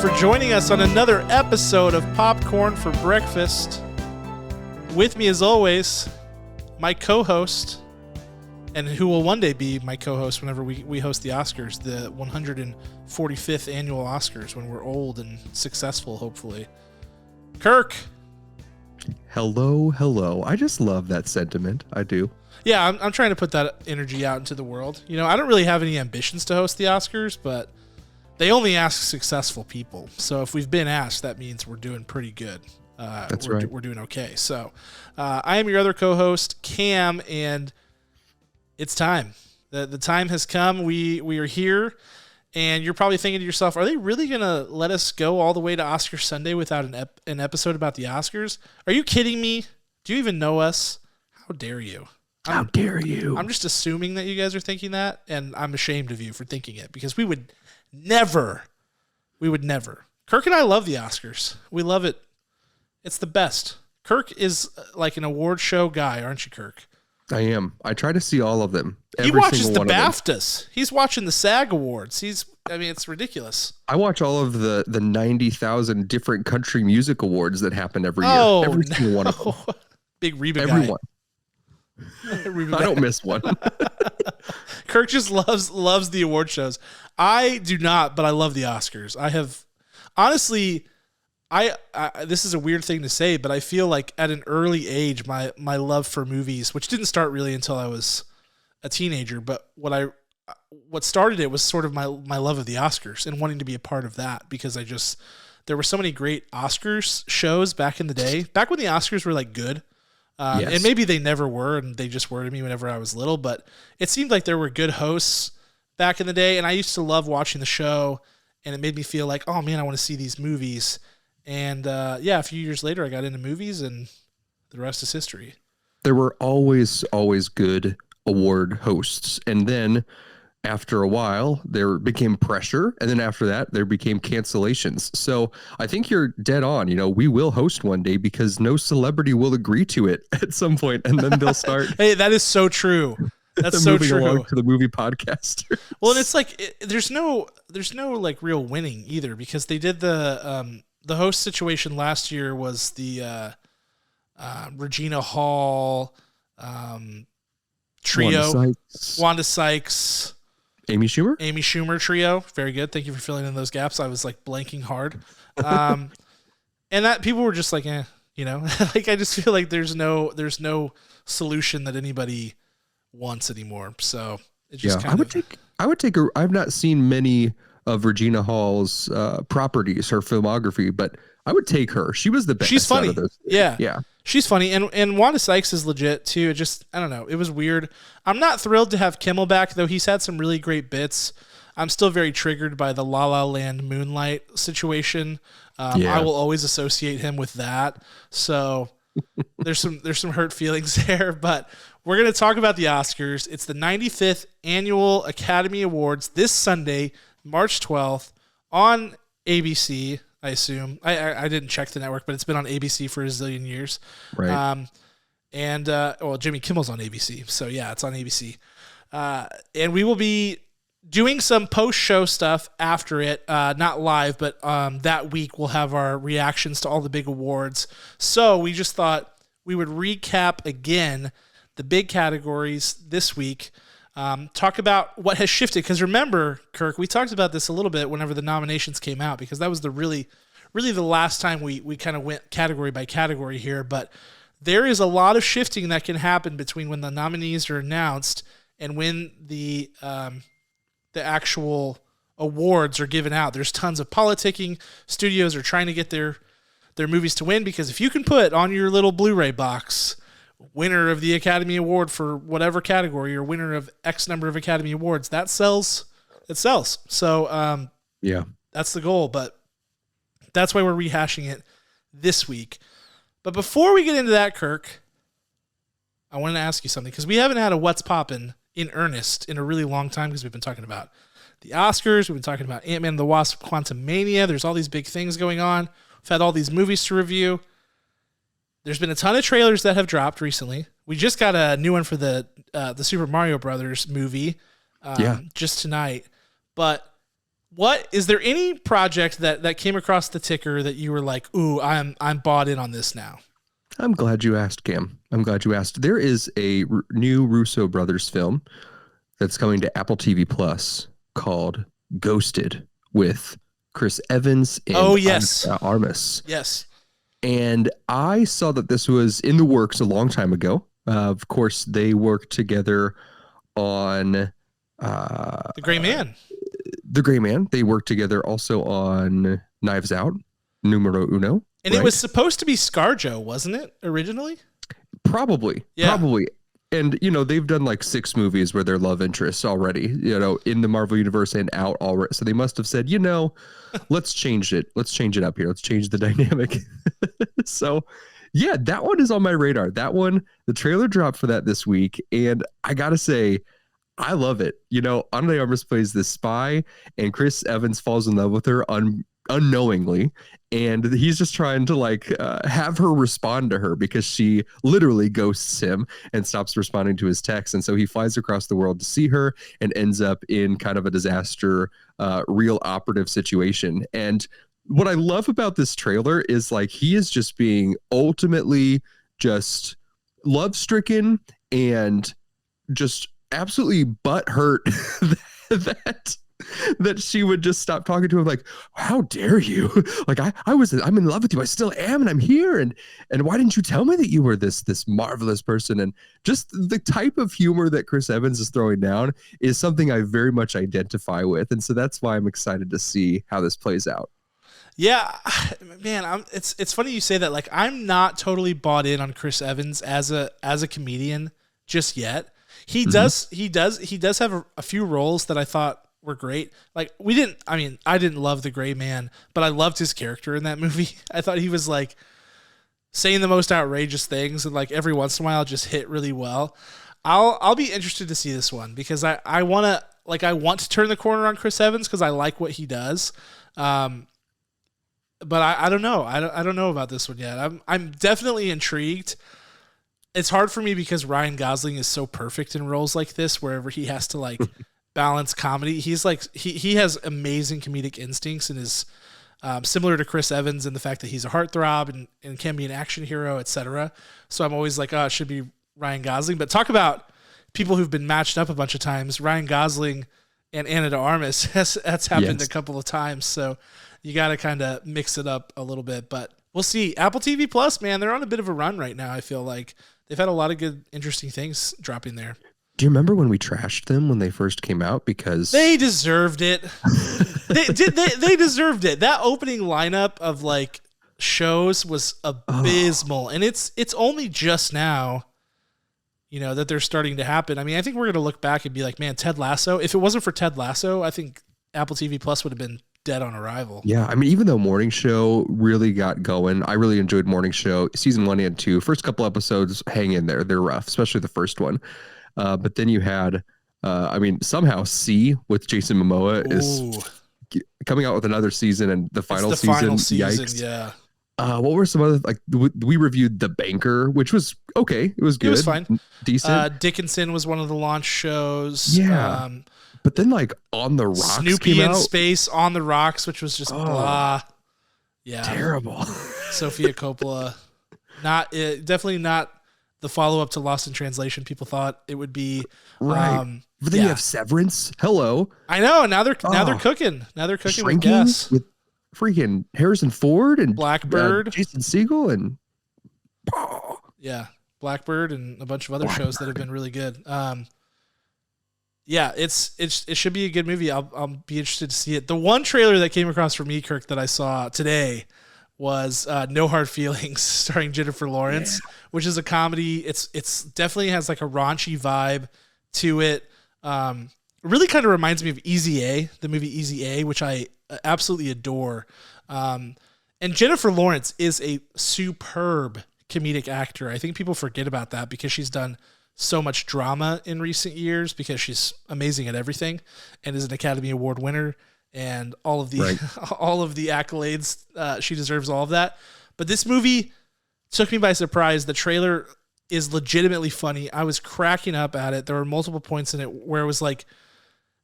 for joining us on another episode of Popcorn for Breakfast. With me, as always, my co-host, and who will one day be my co-host whenever we host the Oscars, the 145th annual Oscars, when we're old and successful, hopefully. Kirk. Hello. I just love that sentiment. I do. Yeah, I'm trying to put that energy out into the world. You know, I don't really have any ambitions to host the Oscars, but they only ask successful people. So if we've been asked, that means we're doing pretty good. That's right. We're doing okay. So I am your other co-host, Cam, and it's time. The time has come. We are here, and you're probably thinking to yourself, are they really going to let us go all the way to Oscar Sunday without an episode about the Oscars? Are you kidding me? Do you even know us? How dare you? How dare you? I'm just assuming that you guys are thinking that, and I'm ashamed of you for thinking it, because we would never. Kirk and I love the Oscars. We love it. It's the best. Kirk is like an award show guy, aren't you, Kirk? I am. I try to see all of them. He watches the BAFTAs. He's watching the SAG Awards. It's ridiculous. I watch all of the 90,000 different country music awards that happen every year. Every single one of them. Big Reba guy. Everyone. I don't miss one. Kirk just loves the award shows. I do not, but I love the Oscars. I have, honestly, I this is a weird thing to say, but I feel like at an early age, my love for movies, which didn't start really until I was a teenager, but what started it was sort of my love of the Oscars and wanting to be a part of that, because there were so many great Oscars shows back in the day, back when the Oscars were like good. Yes. And maybe they never were, and they just were to me whenever I was little, but it seemed like there were good hosts back in the day, and I used to love watching the show, and it made me feel like, oh man, I want to see these movies. And a few years later, I got into movies, and the rest is history. There were always good award hosts, and then after a while, there became pressure, and then after that, there became cancellations. So I think you're dead on. You know, we will host one day because no celebrity will agree to it at some point, and then they'll start. Hey, that is so true. That's so true. Along to the movie podcast. Well, and it's like there's no like real winning either, because they did the host situation last year was the Regina Hall trio, Wanda Sykes. Amy Schumer trio. Very good. Thank you for filling in those gaps. I was like blanking hard. And that people were just like, like, I just feel like there's no solution that anybody wants anymore. So it just I would take her. I've not seen many of Regina Hall's properties, her filmography, but I would take her. She was the best. She's funny. Out of those. Yeah. She's funny. And Wanda Sykes is legit too. It just, I don't know. It was weird. I'm not thrilled to have Kimmel back, though. He's had some really great bits. I'm still very triggered by the La La Land Moonlight situation. I will always associate him with that. So there's some hurt feelings there, but we're going to talk about the Oscars. It's the 95th Annual Academy Awards this Sunday, March 12th on ABC. I assume. I didn't check the network, but it's been on ABC for a zillion years. Right. Jimmy Kimmel's on ABC. So yeah, it's on ABC. And we will be doing some post-show stuff after it. Not live, but that week we'll have our reactions to all the big awards. So we just thought we would recap again the big categories this week. Talk about what has shifted, because remember, Kirk, we talked about this a little bit whenever the nominations came out, because that was the really the last time we kind of went category by category here. But there is a lot of shifting that can happen between when the nominees are announced and when the actual awards are given out. There's tons of politicking. Studios are trying to get their movies to win, because if you can put on your little Blu-ray box, winner of the Academy Award for whatever category, or winner of X number of Academy Awards, that sells. It sells. So that's the goal, but that's why we're rehashing it this week. But before we get into that, Kirk, I wanted to ask you something, because we haven't had a What's Poppin' in earnest in a really long time, because we've been talking about the Oscars, we've been talking about Ant-Man and the Wasp: Quantumania. There's all these big things going on. We've had all these movies to review. There's been a ton of trailers that have dropped recently. We just got a new one for the Super Mario Brothers movie just tonight. But What is there any project that came across the ticker that you were like, ooh, I'm bought in on this now? I'm glad you asked, Cam. I'm glad you asked. There is a new Russo brothers film that's coming to Apple TV Plus called Ghosted with Chris Evans and Armas. Yes. And I saw that this was in the works a long time ago. Of course, they worked together on The Gray Man. The Gray Man. They worked together also on Knives Out, numero uno. And It was supposed to be ScarJo, wasn't it, originally? Probably. And, they've done like 6 movies where they're love interests already, in the Marvel Universe and out already. So they must have said, let's change it. Let's change it up here. Let's change the dynamic. So, yeah, that one is on my radar. That one, the trailer dropped for that this week. And I got to say, I love it. Ana de Armas plays this spy, and Chris Evans falls in love with her unknowingly, and he's just trying to have her respond to her because she literally ghosts him and stops responding to his texts. And so he flies across the world to see her and ends up in kind of a disaster, real operative situation. And what I love about this trailer is he is just being ultimately just love stricken and just absolutely butthurt that she would just stop talking to him. Like, how dare you? I'm in love with you. I still am. And I'm here. And why didn't you tell me that you were this marvelous person? And just the type of humor that Chris Evans is throwing down is something I very much identify with. And so that's why I'm excited to see how this plays out. Yeah, man, it's funny you say that. I'm not totally bought in on Chris Evans as a comedian just yet. He does have a few roles that I thought were great. I didn't love The Gray Man, but I loved his character in that movie. I thought he was saying the most outrageous things, and every once in a while just hit really well. I'll be interested to see this one because I want to turn the corner on Chris Evans because I like what he does. But I don't know. I don't know about this one yet. I'm definitely intrigued. It's hard for me because Ryan Gosling is so perfect in roles like this, wherever he has to balance comedy. He's he has amazing comedic instincts and is similar to Chris Evans in the fact that he's a heartthrob and can be an action hero, etc. So I'm always it should be Ryan Gosling. But talk about people who've been matched up a bunch of times. Ryan Gosling and Ana de Armas that's happened a couple of times. So you got to kind of mix it up a little bit, but we'll see. Apple TV Plus, man, they're on a bit of a run right now. I feel like they've had a lot of good, interesting things dropping there. Do you remember when we trashed them when they first came out? Because they deserved it. They deserved it. That opening lineup of shows was abysmal, and it's only just now, that they're starting to happen. I mean, I think we're going to look back and be like, man, Ted Lasso. If it wasn't for Ted Lasso, I think Apple TV Plus would have been dead on arrival. Yeah, I mean, even though Morning Show really got going, I really enjoyed Morning Show season 1 and 2. First couple episodes, hang in there. They're rough, especially the first one. But then you had, somehow C with Jason Momoa is coming out with another season, and the final season. Yikes. Yeah. What were some other we reviewed The Banker, which was okay. It was good. It was fine. Decent. Dickinson was one of the launch shows. Yeah. But then On the Rocks Snoopy in Space, On the Rocks, which was just blah. Yeah. Terrible. Sofia Coppola. Definitely not the follow-up to Lost in Translation people thought it would be. Right. But then you have Severance. Hello. I know. Now they're cooking. Now they're cooking with gas. With freaking Harrison Ford and Blackbird. Jason Segel and yeah, Blackbird and a bunch of other shows that have been really good. Yeah, it should be a good movie. I'll be interested to see it. The one trailer that came across for me, Kirk, that I saw today was No Hard Feelings, starring Jennifer Lawrence, which is a comedy. It's definitely has a raunchy vibe to it. It really kind of reminds me of Easy A, the movie Easy A, which I absolutely adore. And Jennifer Lawrence is a superb comedic actor. I think people forget about that because she's done so much drama in recent years because she's amazing at everything and is an Academy Award winner and all of the all of the accolades. She deserves all of that. But this movie took me by surprise. The trailer is legitimately funny. I was cracking up at it. There were multiple points in it where it was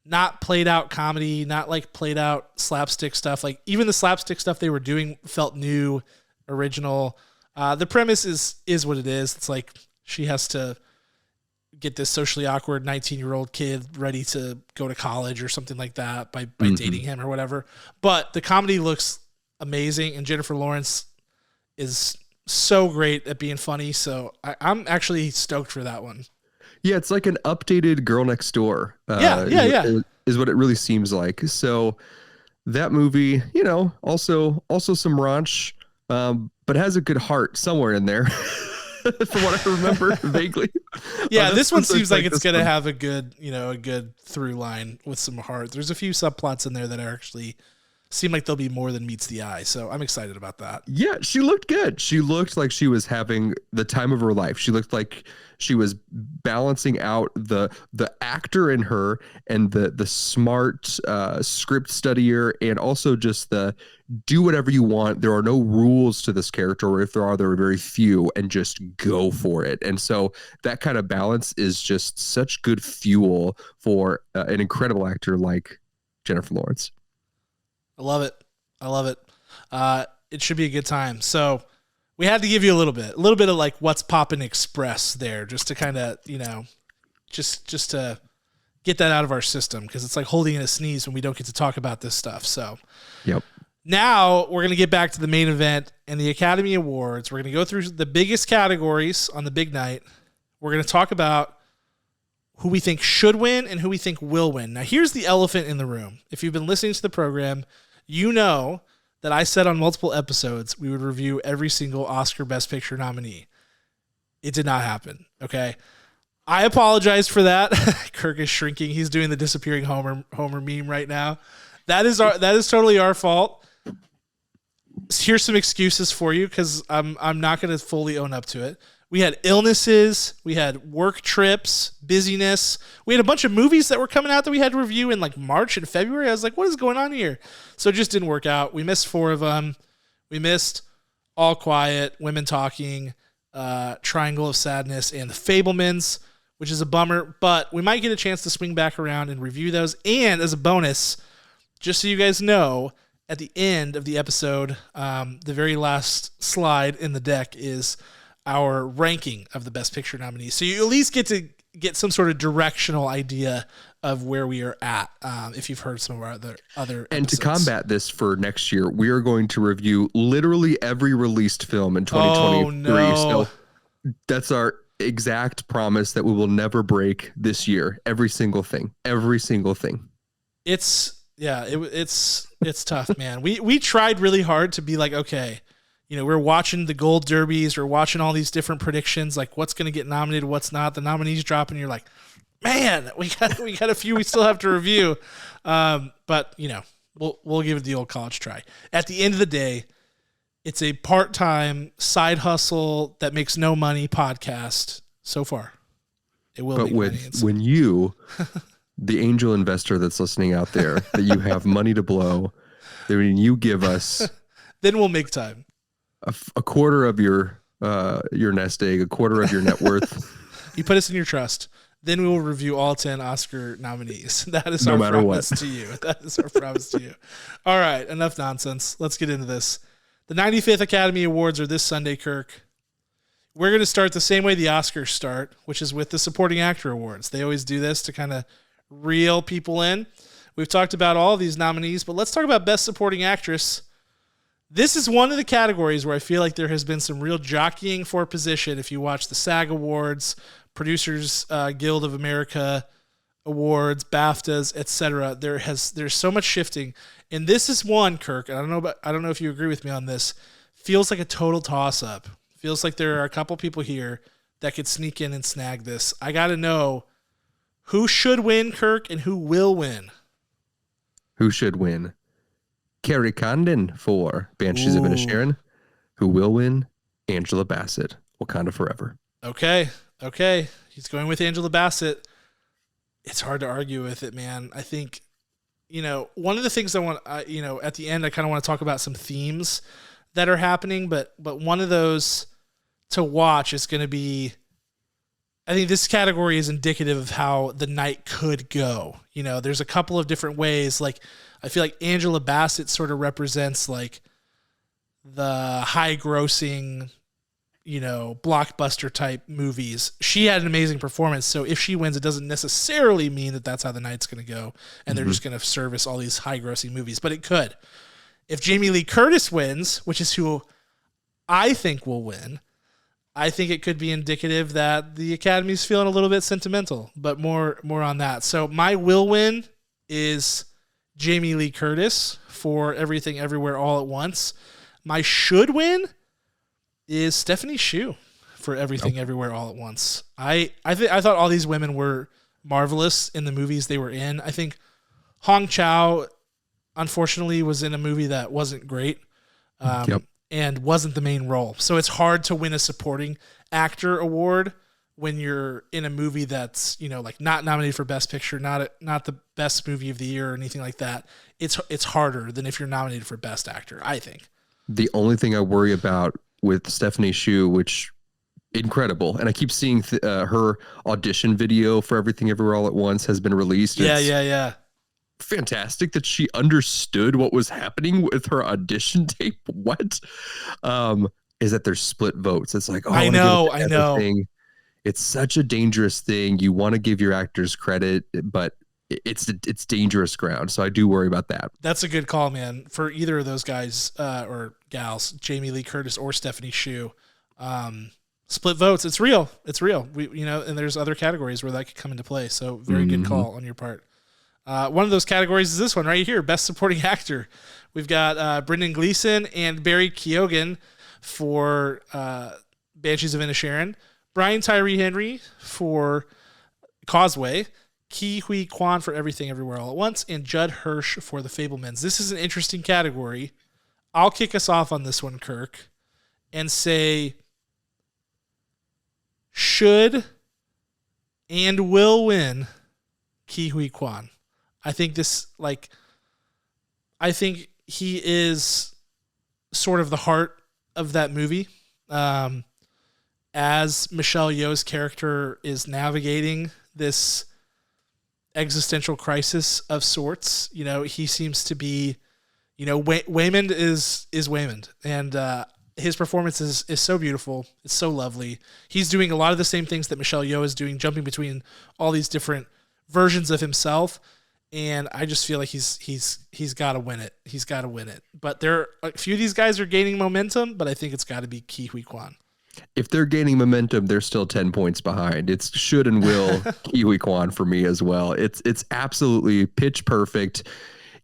not played out comedy, not like played out slapstick stuff. Like even the slapstick stuff they were doing felt new, original. The premise is what it is. It's like she has to get this socially awkward 19-year-old kid ready to go to college or something like that by dating him or whatever. But the comedy looks amazing, and Jennifer Lawrence is so great at being funny. So I'm actually stoked for that one. Yeah, it's like an updated Girl Next Door. Yeah. Is what it really seems like. So that movie, you know, also some raunch, but has a good heart somewhere in there. From what I remember vaguely. Yeah, this one seems like it's going to have a good through line with some heart. There's a few subplots in there that actually seem like they'll be more than meets the eye. So I'm excited about that. Yeah, she looked good. She looked like she was having the time of her life. She looked like she was balancing out the actor in her and the smart script studier, and also just the do whatever you want. There are no rules to this character, or if there are very few, and just go for it. And so that kind of balance is just such good fuel for an incredible actor like Jennifer Lawrence. I love it. It should be a good time. So we had to give you a little bit of like what's poppin' express there, just to kind of, just to get that out of our system, because it's like holding in a sneeze when we don't get to talk about this stuff. So yep. Now we're going to get back to the main event and the Academy Awards. We're going to go through the biggest categories on the big night. We're going to talk about who we think should win and who we think will win. Now, here's the elephant in the room. If you've been listening to the program, you know that I said on multiple episodes we would review every single Oscar Best Picture nominee. It did not happen, okay? I apologize for that. Kirk is shrinking. He's doing the disappearing Homer meme right now. That is totally our fault. Here's some excuses for you, because I'm not going to fully own up to it. We had illnesses, we had work trips, busyness. We had a bunch of movies that were coming out that we had to review in like March and February. I was like, what is going on here? So it just didn't work out. We missed 4 of them. We missed All Quiet, Women Talking, Triangle of Sadness, and The Fabelmans, which is a bummer, but we might get a chance to swing back around and review those. And as a bonus, just so you guys know, at the end of the episode, the very last slide in the deck is our ranking of the Best Picture nominees. So you at least get to get some sort of directional idea of where we are at, if you've heard some of our other episodes. And to combat this for next year, we are going to review literally every released film in 2023. Oh, no. So that's our exact promise that we will never break this year. Every single thing. It's tough, man. We tried really hard to be like, okay, we're watching the Gold Derbies, we're watching all these different predictions, like what's going to get nominated, what's not. The nominees drop, and you're like, man, we got a few we still have to review. But we'll give it the old college try. At the end of the day, it's a part-time side hustle that makes no money podcast so far. It will. But when you, the angel investor that's listening out there, that you have money to blow, that when you give us, then we'll make time. A quarter of your nest egg, a quarter of your net worth. You put us in your trust. Then we will review all 10 Oscar nominees. That is our promise to you. That is our promise to you. All right, enough nonsense. Let's get into this. The 95th Academy Awards are this Sunday, Kirk. We're going to start the same way the Oscars start, which is with the Supporting Actor Awards. They always do this to kind of reel people in. We've talked about all of these nominees, but let's talk about Best Supporting Actress. This is one of the categories where I feel like there has been some real jockeying for position. If you watch the SAG Awards, Producers Guild of America Awards, BAFTAs, etc., there's so much shifting, and this is one, Kirk. I don't know if you agree with me on this. Feels like a total toss-up. Feels like there are a couple people here that could sneak in and snag this. I got to know who should win, Kirk, and who will win. Who should win? Carrie Condon for Banshees of Inisherin. Who will win? Angela Bassett, Wakanda Forever. Okay. He's going with Angela Bassett. It's hard to argue with it, man. I think, one of the things I want, at the end, I kind of want to talk about some themes that are happening, but one of those to watch is going to be I think this category is indicative of how the night could go. You know, there's a couple of different ways. Like, I feel like Angela Bassett sort of represents like the high grossing, you know, blockbuster type movies. She had an amazing performance. So if she wins, it doesn't necessarily mean that that's how the night's going to go. And they're just going to service all these high grossing movies, but it could. If Jamie Lee Curtis wins, which is who I think will win, I think it could be indicative that the Academy's feeling a little bit sentimental, but more on that. So my will win is Jamie Lee Curtis for Everything Everywhere All at Once. My should win is Stephanie Hsu for Everything Everywhere All at Once. I thought all these women were marvelous in the movies they were in. I think Hong Chow, unfortunately, was in a movie that wasn't great. And wasn't the main role. So it's hard to win a supporting actor award when you're in a movie that's, you know, like not nominated for Best Picture, not the best movie of the year or anything like that. It's harder than if you're nominated for Best Actor, I think. The only thing I worry about with Stephanie Hsu, which incredible, and I keep seeing her audition video for Everything Everywhere All at Once has been released. Yeah. Fantastic that she understood what was happening with her audition tape. What is that there's split votes? It's like, I know. It's such a dangerous thing. You want to give your actors credit, but it's dangerous ground. So I do worry about that. That's a good call, man, for either of those guys or gals, Jamie Lee Curtis or Stephanie Hsu. Split votes. It's real. And there's other categories where that could come into play. So very good call on your part. One of those categories is this one right here, Best Supporting Actor. We've got Brendan Gleeson and Barry Keoghan for Banshees of Inisherin, Brian Tyree Henry for Causeway, Ke Huy Quan for Everything Everywhere All at Once, and Judd Hirsch for The Fabelmans. This is an interesting category. I'll kick us off on this one, Kirk, and say should and will win Ke Huy Quan. I think he is sort of the heart of that movie. As Michelle Yeoh's character is navigating this existential crisis of sorts, you know, he seems to be, you know, Waymond is Waymond, and his performance is so beautiful. It's so lovely. He's doing a lot of the same things that Michelle Yeoh is doing, jumping between all these different versions of himself. And I just feel like he's got to win it. He's got to win it. But a few of these guys are gaining momentum, but I think it's got to be Ke Huy Quan. If they're gaining momentum, they're still 10 points behind. It's should and will Ke Huy Quan for me as well. It's absolutely pitch perfect.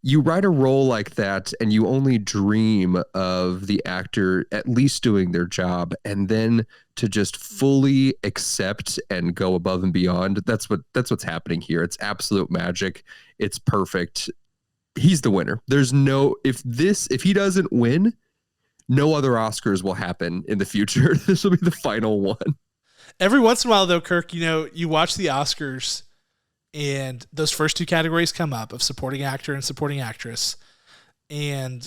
You write a role like that and you only dream of the actor at least doing their job, and then to just fully accept and go above and beyond. That's what's happening here. It's absolute magic. It's perfect. He's the winner. There's no, if he doesn't win, no other Oscars will happen in the future. This will be the final one. Every once in a while though, Kirk, you know, you watch the Oscars and those first two categories come up of supporting actor and supporting actress. And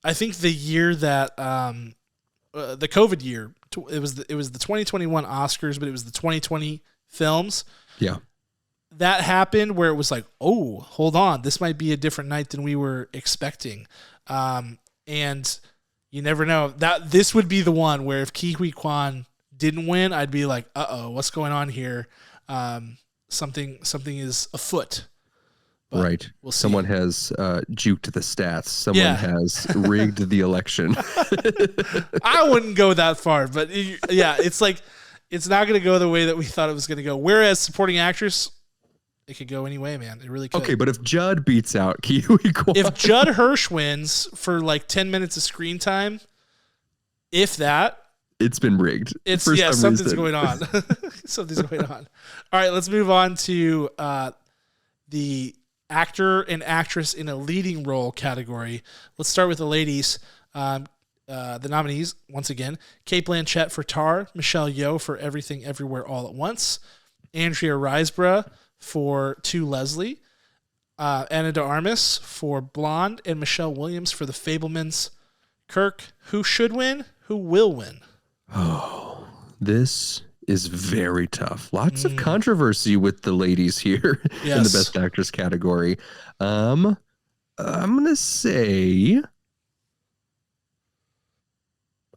I think the year that, the COVID year, it was the 2021 Oscars, but it was the 2020 films. Yeah. That happened where it was like, oh, hold on, this might be a different night than we were expecting. And you never know that this would be the one where if Ke Huy Quan didn't win, I'd be like, uh-oh, what's going on here? Something is afoot. But right. We'll see. Someone has juked the stats. Someone has rigged the election. I wouldn't go that far, but yeah, it's like, it's not going to go the way that we thought it was going to go. Whereas supporting actress, it could go any way, man. It really could. Okay, but if Judd beats out Ke Huy Quan, if Judd Hirsch wins for like 10 minutes of screen time, if that, it's been rigged. Something's going on. Something's going on. All right, let's move on to the actor and actress in a leading role category. Let's start with the ladies. The nominees, once again, Cate Blanchett for Tar, Michelle Yeoh for Everything Everywhere All at Once, Andrea Riseborough for To Leslie, Ana de Armas for Blonde, and Michelle Williams for The Fabelmans. Kirk, who should win? Who will win? Oh, this is very tough. Lots of controversy with the ladies here in the Yes. Best Actress category. I'm gonna say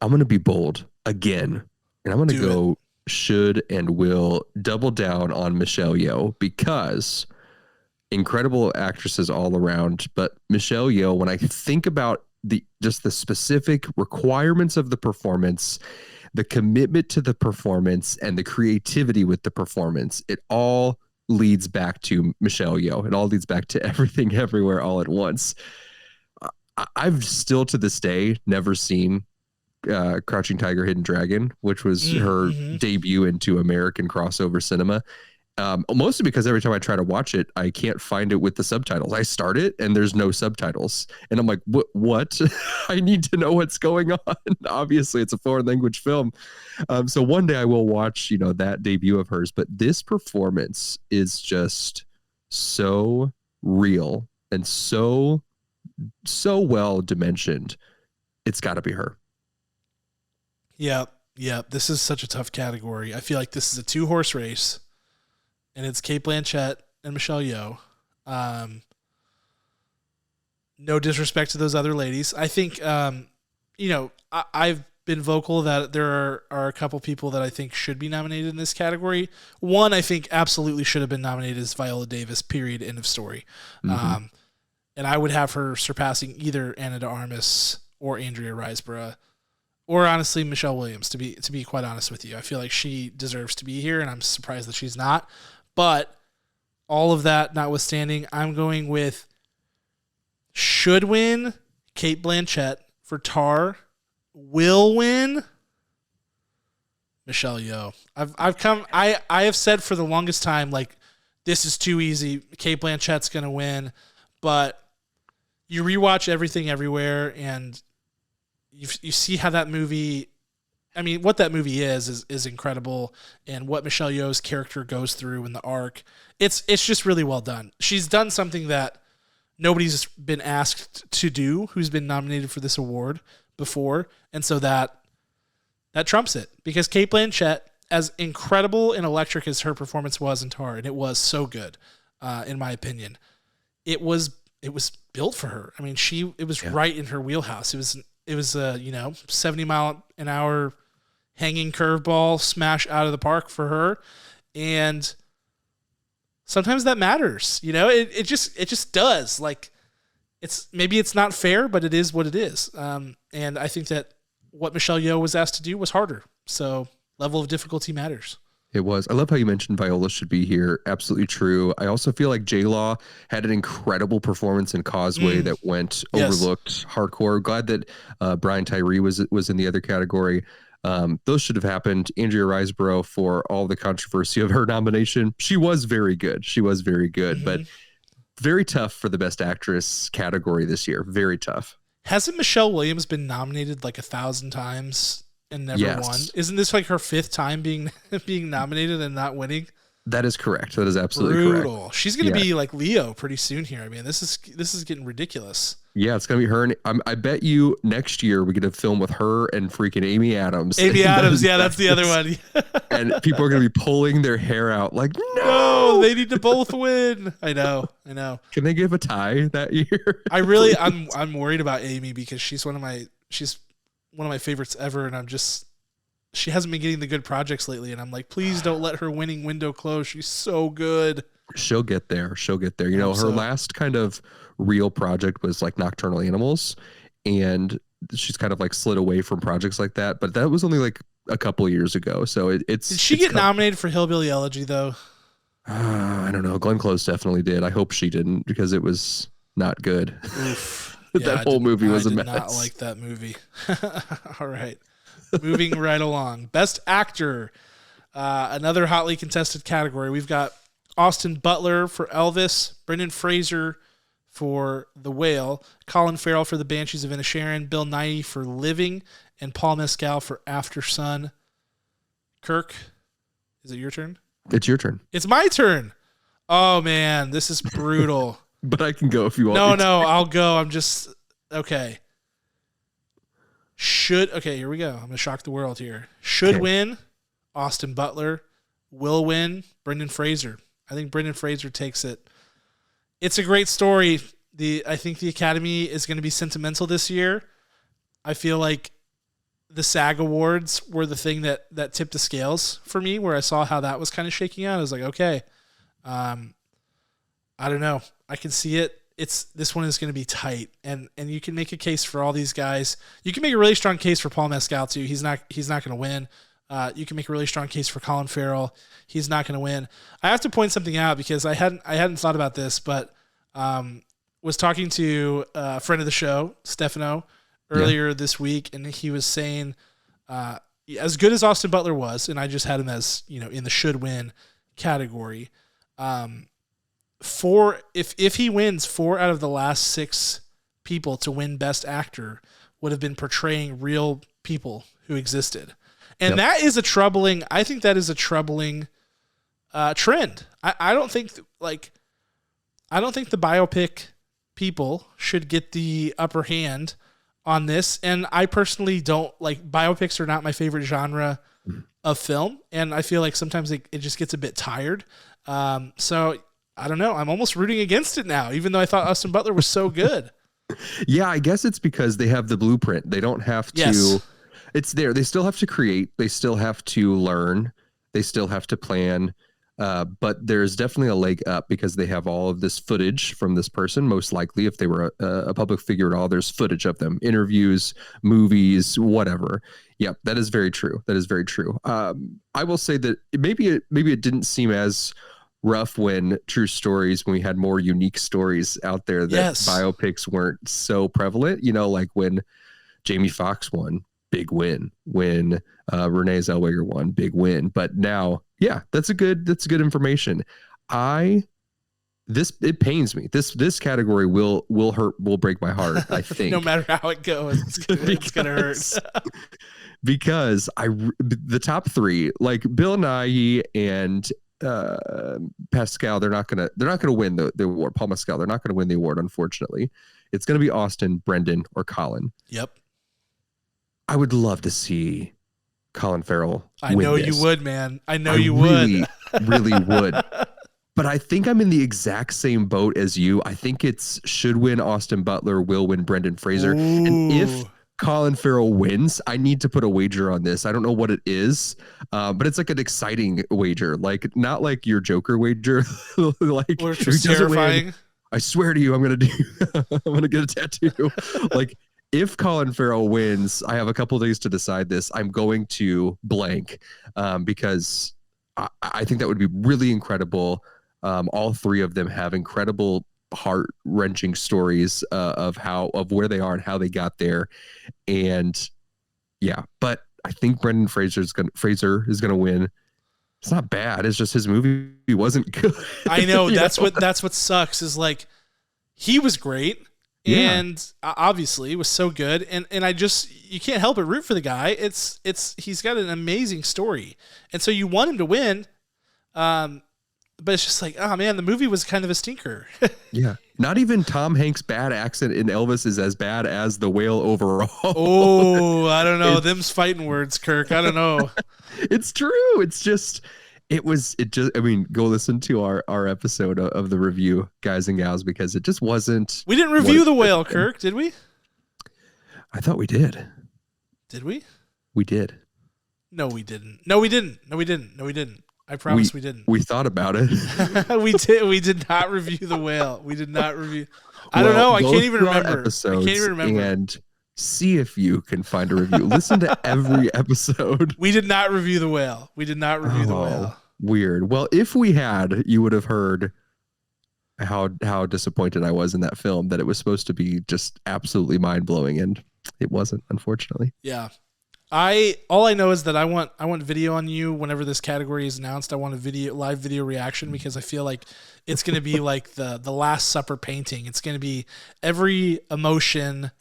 I'm gonna be bold again, and I'm gonna Do it. go should and will double down on Michelle Yeoh because incredible actresses all around. But Michelle Yeoh, when I think about the specific requirements of the performance, the commitment to the performance, and the creativity with the performance, it all leads back to Michelle Yeoh. It all leads back to Everything Everywhere All at Once. I've still to this day never seen Crouching Tiger, Hidden Dragon, which was her debut into American crossover cinema. Mostly because every time I try to watch it, I can't find it with the subtitles. I start it and there's no subtitles. And I'm like, what? I need to know what's going on. Obviously, it's a foreign language film. So one day I will watch, that debut of hers. But this performance is just so real and so well dimensioned. It's got to be her. Yeah. This is such a tough category. I feel like this is a 2-horse race. And it's Cate Blanchett and Michelle Yeoh. No disrespect to those other ladies. I think, I've been vocal that there are a couple people that I think should be nominated in this category. One, I think absolutely should have been nominated is Viola Davis, period, end of story. And I would have her surpassing either Ana de Armas or Andrea Riseborough, or honestly Michelle Williams, to be quite honest with you. I feel like she deserves to be here, and I'm surprised that she's not. But all of that notwithstanding, I'm going with should win Cate Blanchett for Tar, will win Michelle Yeoh. I have said for the longest time, like, this is too easy. Cate Blanchett's going to win, but you rewatch Everything Everywhere and you see how that movie, I mean, what that movie is incredible, and what Michelle Yeoh's character goes through in the arc. It's just really well done. She's done something that nobody's been asked to do who's been nominated for this award before, and so that trumps it, because Cate Blanchett, as incredible and electric as her performance was in Tar, and it was so good, in my opinion, it was built for her. I mean, it was right in her wheelhouse. It was a 70 mile an hour hanging curveball smash out of the park for her, and sometimes that matters. It just does. Like, maybe it's not fair, but it is what it is. And I think that what Michelle Yeoh was asked to do was harder. So level of difficulty matters. It was. I love how you mentioned Viola should be here. Absolutely true. I also feel like J-Law had an incredible performance in Causeway that went overlooked. Hardcore. Glad that Brian Tyree was in the other category. Those should have happened. Andrea Riseborough, for all the controversy of her nomination, she was very good. But very tough for the Best Actress category this year. Very tough. Hasn't Michelle Williams been nominated like 1,000 times and never won? Isn't this like her 5th time being nominated and not winning? That is correct. That is absolutely brutal. Correct. She's going to be like Leo pretty soon here. I mean, this is getting ridiculous. Yeah, it's going to be her. And I bet you next year we get a film with her and freaking Amy Adams. Amy Adams, that's the other one. And people are going to be pulling their hair out like, no, they need to both win. I know. Can they give a tie that year? I'm worried about Amy, because she's one of my favorites ever, and she hasn't been getting the good projects lately, and I'm like, please don't let her winning window close. She's so good. She'll get there. Her last kind of real project was like Nocturnal Animals, and she's kind of like slid away from projects like that, but that was only like a couple of years ago. So did she get nominated for Hillbilly Elegy though? I don't know. Glenn Close definitely did. I hope she didn't, because it was not good. That whole movie was a mess. I did not like that movie. All right. Moving right along. Best Actor. Another hotly contested category. We've got Austin Butler for Elvis, Brendan Fraser for The Whale, Colin Farrell for The Banshees of Inisherin, Bill Nighy for Living, and Paul Mescal for After Sun. Kirk, is it your turn? It's your turn. It's my turn. Oh, man, this is brutal. But I can go if you want. No, I'll go. I'm just... Okay. Okay, here we go. I'm going to shock the world here. Should win Austin Butler will win. Brendan Fraser. I think Brendan Fraser takes it. It's a great story. I think the Academy is going to be sentimental this year. I feel like the SAG Awards were the thing that tipped the scales for me, where I saw how that was kind of shaking out. I was like, okay, I don't know. I can see it. This one is going to be tight, and you can make a case for all these guys. You can make a really strong case for Paul Mescal too. He's not going to win. You can make a really strong case for Colin Farrell. He's not going to win. I have to point something out because I hadn't thought about this, but was talking to a friend of the show, Stefano, earlier this week, and he was saying, as good as Austin Butler was, and I just had him as in the should win category. If he wins, 4 out of the last 6 people to win Best Actor would have been portraying real people who existed. And that is I think that is a troubling trend. I don't think the biopic people should get the upper hand on this. And I personally don't biopics are not my favorite genre of film. And I feel like sometimes it just gets a bit tired. So I don't know. I'm almost rooting against it now, even though I thought Austin Butler was so good. Yeah, I guess it's because they have the blueprint. They don't have to. Yes. It's there. They still have to create. They still have to learn. They still have to plan. But there's definitely a leg up because they have all of this footage from this person. Most likely, if they were a public figure at all, there's footage of them, interviews, movies, whatever. Yep, that is very true. That is very true. I will say that maybe it didn't seem as rough when when we had more unique stories out there that biopics weren't so prevalent. Like when Jamie Foxx won, big win. When Renee Zellweger won, big win. But now, yeah, that's good information. It pains me. This category will break my heart, I think. No matter how it goes, it's gonna hurt. Because the top 3, like Bill Nighy and Pascal, they're not gonna win the award. Paul Mescal, they're not gonna win the award, unfortunately. It's gonna be Austin, Brendan, or Colin. Yep. I would love to see Colin Farrell win. I know this. You would, man. I know you would. Really would. But I think I'm in the exact same boat as you. I think should win Austin Butler, will win Brendan Fraser. Ooh. And if Colin Farrell wins, I need to put a wager on this. I don't know what it is, but it's like an exciting wager, like not like your Joker wager, like which was terrifying. Win, I swear to you, I'm gonna get a tattoo. Like if Colin Farrell wins, I have a couple days to decide this. I'm going to blank because I think that would be really incredible. All 3 of them have incredible heart-wrenching stories of where they are and how they got there. And yeah, but I think Brendan Fraser is gonna win. It's not bad. It's just his movie wasn't good. I know. That's what sucks is like he was great. Yeah. And obviously was so good. And you can't help but root for the guy. He's got an amazing story. And so you want him to win. But it's just like, oh man, the movie was kind of a stinker. Yeah. Not even Tom Hanks' bad accent in Elvis is as bad as The Whale overall. Oh, I don't know. Them's fighting words, Kirk. I don't know. It's true. I mean, go listen to our episode of the review, guys and gals, because it just wasn't. We didn't review The Whale, Kirk, did we? I thought we did. Did we? We did. No, we didn't. No, we didn't. I promise we didn't. We thought about it. We did not review The Whale. We did not review. I don't know. I can't even remember. And see if you can find a review. Listen to every episode. We did not review The Whale. The Whale. Weird. Well, if we had, you would have heard how disappointed I was in that film, that it was supposed to be just absolutely mind-blowing, and it wasn't, unfortunately. Yeah. All I know is that I want video on you whenever this category is announced. I want a live video reaction, because I feel like it's going to be like the Last Supper painting. It's going to be every emotion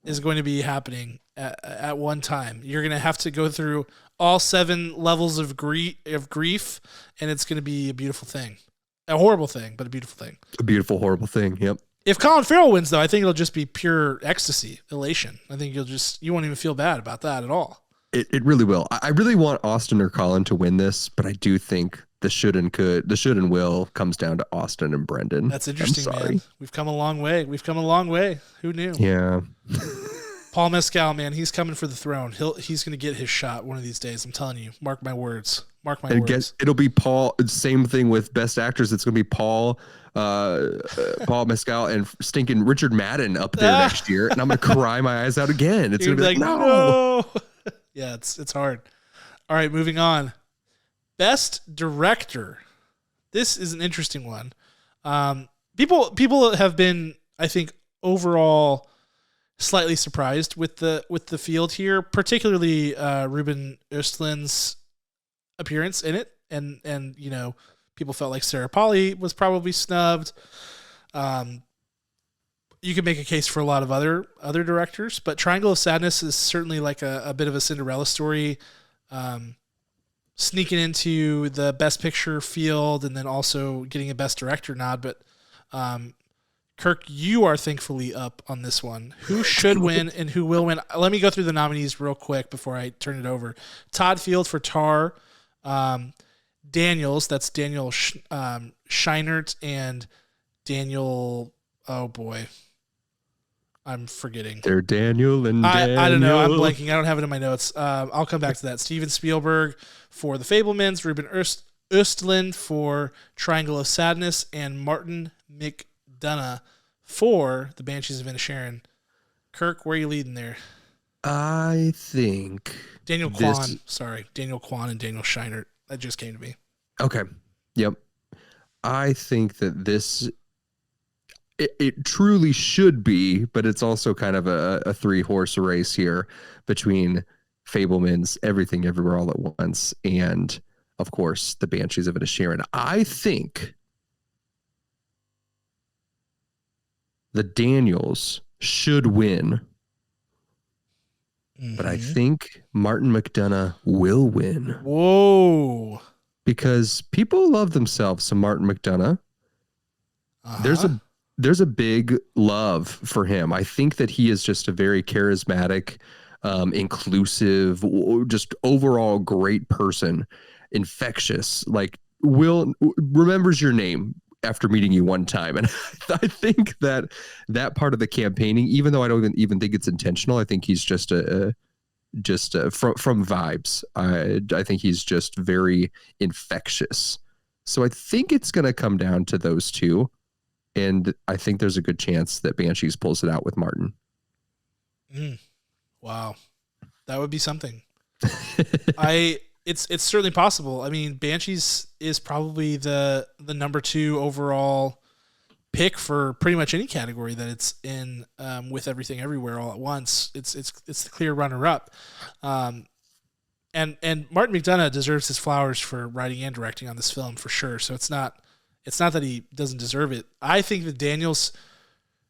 is going to be happening at one time. You're going to have to go through all 7 levels of grief, and it's going to be a beautiful thing. A horrible thing, but a beautiful thing. A beautiful, horrible thing. Yep. If Colin Farrell wins, though, I think it'll just be pure ecstasy, elation. I think you won't even feel bad about that at all. It really will. I really want Austin or Colin to win this, but I do think the should and will comes down to Austin and Brendan. That's I'm interesting, man. sorry. We've come a long way. We've come a long way. Who knew? Yeah. Paul Mescal, man, he's coming for the throne. He's going to get his shot one of these days. I'm telling you. Mark my words. Mark my words. It'll be Paul. Same thing with Best Actors. It's going to be Paul Mescal and stinking Richard Madden up there next year, and I'm going to cry my eyes out again. It's going to be like, no. Yeah, it's hard. All right, moving on. Best Director. This is an interesting one. People have been, I think, overall slightly surprised with the field here, particularly Ruben Östlund's appearance in it, and you know, people felt like Sarah Polley was probably snubbed. You could make a case for a lot of other directors, but Triangle of Sadness is certainly like a bit of a Cinderella story, sneaking into the Best Picture field and then also getting a Best Director nod. But Kirk, you are thankfully up on this one. Who should win and who will win? Let me go through the nominees real quick before I turn it over. Todd Field for Tar. Daniels, that's Daniel Scheinert and Daniel, oh boy, I'm forgetting. They're Daniel and Daniel. I don't know. I'm blanking. I don't have it in my notes. I'll come back to that. Steven Spielberg for The Fabelmans, Ruben Östlund for Triangle of Sadness, and Martin McDonagh for The Banshees of Inisherin. Kirk, where are you leading there? I think Daniel Kwan. Sorry, Daniel Kwan and Daniel Scheinert. That just came to me. Okay. Yep. I think that this it truly should be, but it's also kind of a 3-horse race here between Fabelman's Everything Everywhere All at Once and, of course, The Banshees of Inisherin. I think the Daniels should win, but I think Martin McDonagh will win. Whoa. Because people love themselves some Martin McDonagh. There's a big love for him. I think that he is just a very charismatic, inclusive, just overall great person, infectious. Like, Will remembers your name after meeting you one time. And I think that part of the campaigning, even though I don't even think it's intentional, I think he's just from vibes. I think he's just very infectious. So I think it's going to come down to those two. And I think there's a good chance that Banshees pulls it out with Martin. Wow. That would be something. It's certainly possible. I mean, Banshees is probably the number 2 overall pick for pretty much any category that it's in, with Everything Everywhere All at Once. It's the clear runner up. And Martin McDonagh deserves his flowers for writing and directing on this film for sure. So it's not that he doesn't deserve it. I think that Daniels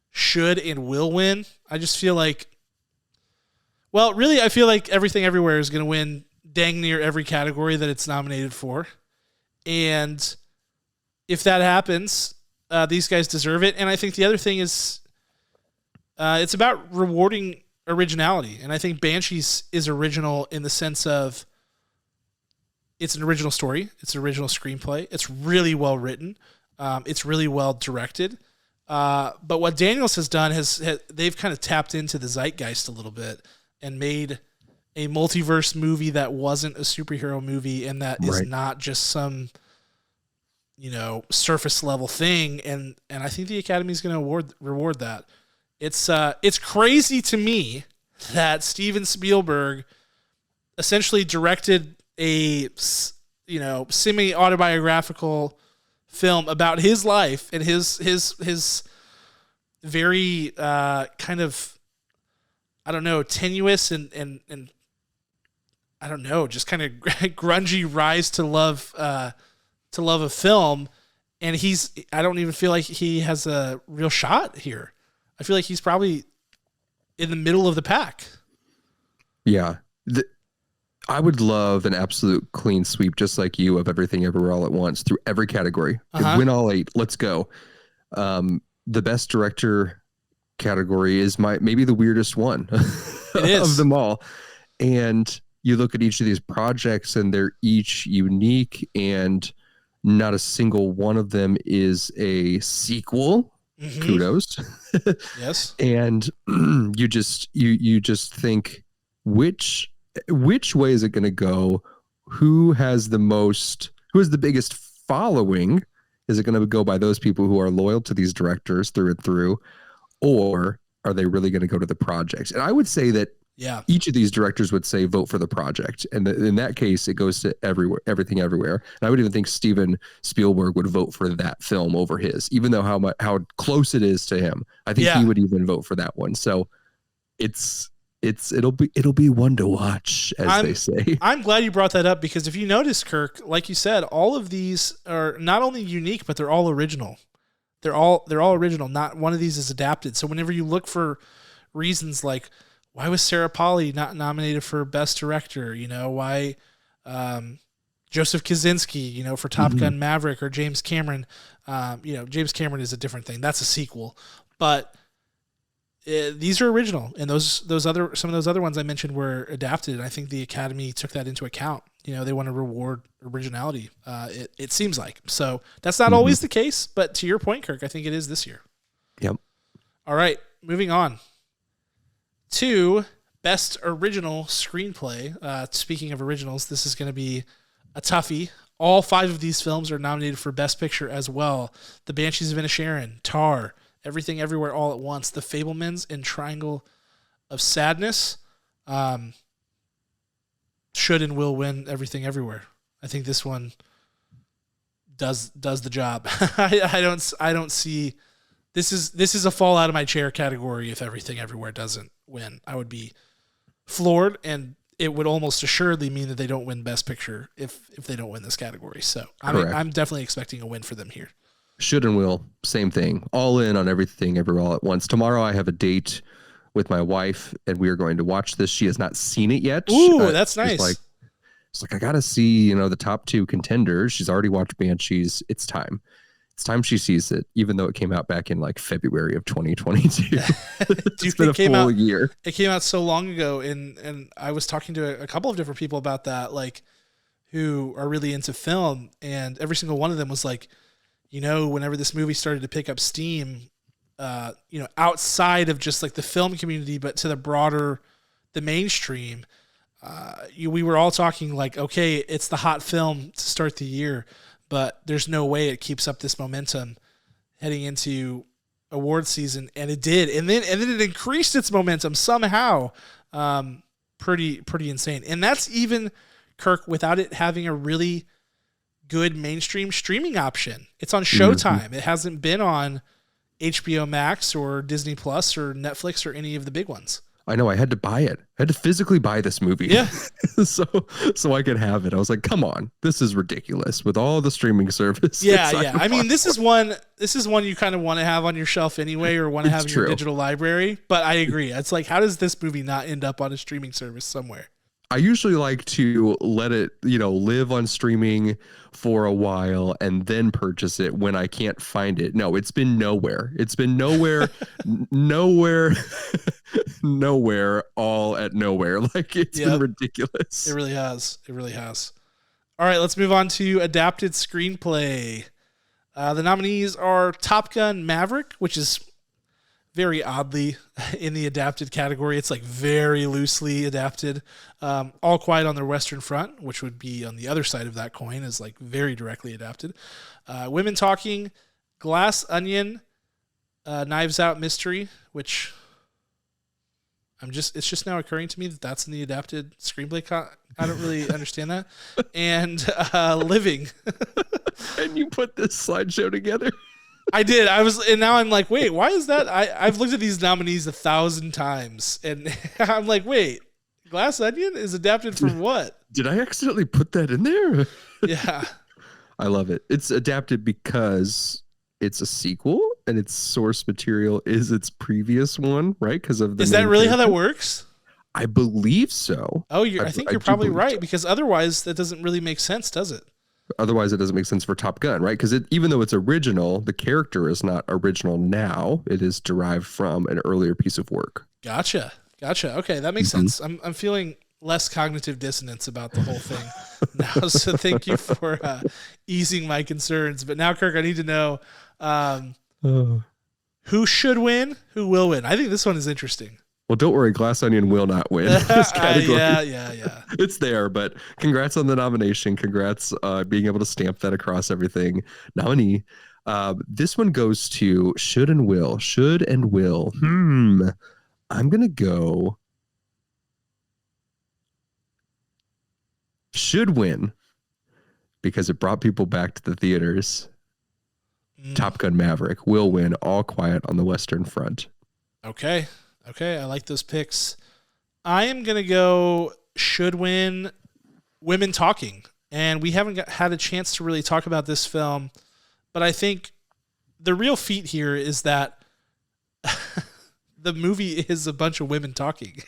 should and will win. I just feel like, well, really, I feel like Everything Everywhere is going to win dang near every category that it's nominated for. And if that happens, these guys deserve it. And I think the other thing is, it's about rewarding originality. And I think Banshees is original in the sense of it's an original story. It's an original screenplay. It's really well written. It's really well directed. But what Daniels has done they've kind of tapped into the zeitgeist a little bit and made a multiverse movie that wasn't a superhero movie and that is not just some, surface level thing. And I think the Academy is going to reward that. It's crazy to me that Steven Spielberg essentially directed a semi-autobiographical film about his life and his very kind of, I don't know, tenuous and I don't know, just kind of grungy rise to love of film. And I don't even feel like he has a real shot here. I feel like he's probably in the middle of the pack. Yeah. I would love an absolute clean sweep, just like you, of Everything Everywhere All at Once through every category. Win all 8. Let's go. The Best Director category is maybe the weirdest one of them all. And you look at each of these projects and they're each unique, and not a single one of them is a sequel. Kudos. Yes. And you just think, which way is it going to go? Who has the biggest following? Is it going to go by those people who are loyal to these directors through and through, or are they really going to go to the projects? And I would say that each of these directors would say vote for the project, and in that case, it goes to everything, everywhere. And I would even think Steven Spielberg would vote for that film over his, even though how close it is to him. I think he would even vote for that one. So it'll be one to watch, as they say. I'm glad you brought that up, because if you notice, Kirk, like you said, all of these are not only unique, but they're all original. They're all original. Not one of these is adapted. So whenever you look for reasons like, why was Sarah Polley not nominated for Best Director? Why Joseph Kosinski, for Top Gun Maverick, or James Cameron? James Cameron is a different thing. That's a sequel. But these are original, and some of those other ones I mentioned were adapted. And I think the Academy took that into account. They want to reward originality. It seems like. So that's not always the case, but to your point, Kirk, I think it is this year. Yep. All right, moving on to Best Original Screenplay. Speaking of originals, this is going to be a toughie. All 5 of these films are nominated for Best Picture as well. The Banshees of Inisherin, Tar, Everything Everywhere All at Once, The Fabelmans, and Triangle of Sadness. Should and will win Everything Everywhere. I think this one does the job. I don't see. This is a fall out of my chair category if Everything Everywhere doesn't win. I would be floored, and it would almost assuredly mean that they don't win Best Picture if they don't win this category. So I'm definitely expecting a win for them here. Should and will, same thing. All in on Everything Everywhere All at Once. Tomorrow I have a date with my wife, and we are going to watch this. She has not seen it yet. Ooh, that's nice. It's like I gotta see, the top 2 contenders. She's already watched Banshees. It's time. It's time she sees it, even though it came out back in February of 2022. It's been a full year. It came out so long ago, and I was talking to a couple of different people about that, who are really into film, and every single one of them was like, whenever this movie started to pick up steam, outside of just the film community, but to the mainstream, we were all talking okay, it's the hot film to start the year, but there's no way it keeps up this momentum heading into award season, and it did, and then it increased its momentum somehow. Pretty insane, and that's even, Kirk, without it having a really good mainstream streaming option. It's on Showtime. It hasn't been on HBO Max or Disney Plus or Netflix or any of the big ones. I know. I had to buy it. I had to physically buy this movie. Yeah. so I could have it. I was like, come on, this is ridiculous with all the streaming service. Yeah. I mean, this is one you kind of want to have on your shelf anyway, or want to have in your digital library. But I agree. It's how does this movie not end up on a streaming service somewhere? I usually like to let it, live on streaming for a while and then purchase it when I can't find it. No, it's been nowhere. It's been nowhere, nowhere, all at nowhere. It's been ridiculous. It really has. All right, let's move on to adapted screenplay. The nominees are Top Gun Maverick, which is very oddly in the adapted category. It's very loosely adapted. All Quiet on the Western Front, which would be on the other side of that coin, is very directly adapted. Women Talking, Glass Onion, Knives Out Mystery, which it's just now occurring to me that that's in the adapted screenplay. I don't really understand that. And Living. And you put this slideshow together. I did. And now I'm like, wait, why is that? I've looked at these nominees 1,000 times, and I'm like, wait, Glass Onion is adapted from what? Did I accidentally put that in there? Yeah. I love it. It's adapted because it's a sequel, and its source material is its previous one, right? Because of the. Is that really how that works? I believe so. Oh, I think you're probably right, because otherwise that doesn't really make sense, does it? Otherwise, it doesn't make sense for Top Gun, right? Because even though it's original, the character is not original now. It is derived from an earlier piece of work. Gotcha. Okay, that makes sense. I'm feeling less cognitive dissonance about the whole thing now. So thank you for easing my concerns. But now, Kirk, I need to know who should win, who will win. I think this one is interesting. Well, don't worry, Glass Onion will not win this category. Yeah. It's there, but congrats on the nomination. Congrats being able to stamp that across everything. Nominee. This one goes to should and will. Should and will. I'm going to go should win because it brought people back to the theaters. Top Gun Maverick will win All Quiet on the Western Front. Okay, I like those picks. I am going to go should win Women Talking. And we haven't had a chance to really talk about this film, but I think the real feat here is that the movie is a bunch of women talking.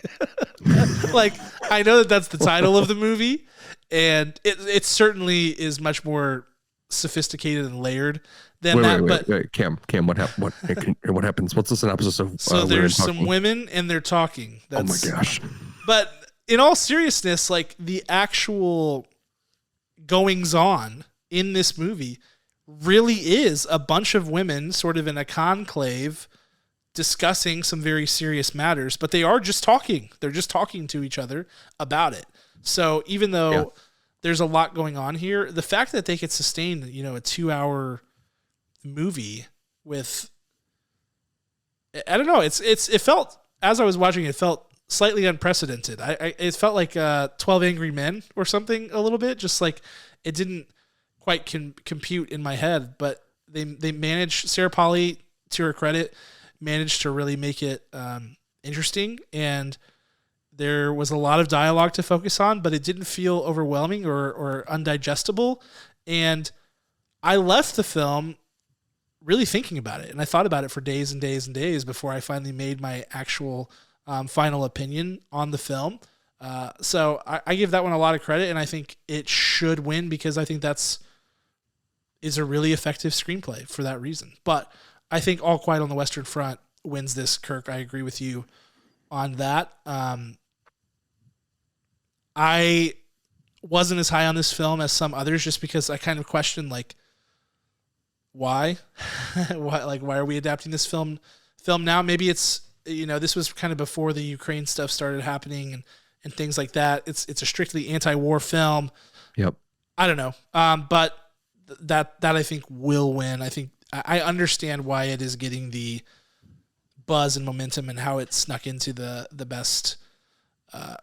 Like, I know that that's the title of the movie, and it certainly is much more sophisticated and layered than wait. Cam, what happens? What's the synopsis of? So there's some women and they're talking. Oh my gosh! But in all seriousness, like the actual goings on in this movie really is a bunch of women sort of in a conclave discussing some very serious matters, but they are just talking. They're just talking to each other about it. So even though there's a lot going on here, the fact that they could sustain, a 2-hour movie with, I don't know, it felt, as I was watching it felt slightly unprecedented. It felt like 12 Angry Men or something a little bit, just like it didn't quite compute in my head, but they managed, Sarah Polley, to her credit, managed to really make it interesting, and there was a lot of dialogue to focus on, but it didn't feel overwhelming or undigestible. And I left the film really thinking about it, and I thought about it for days and days and days before I finally made my actual final opinion on the film. So I give that one a lot of credit, and I think it should win because I think is a really effective screenplay for that reason. But I think All Quiet on the Western Front wins this, Kirk. I agree with you on that. I wasn't as high on this film as some others just because I kind of questioned, like, why? why are we adapting this film now? Maybe it's, this was kind of before the Ukraine stuff started happening and things like that. It's a strictly anti-war film. Yep. I don't know. But that I think will win. I think I understand why it is getting the buzz and momentum and how it snuck into the best,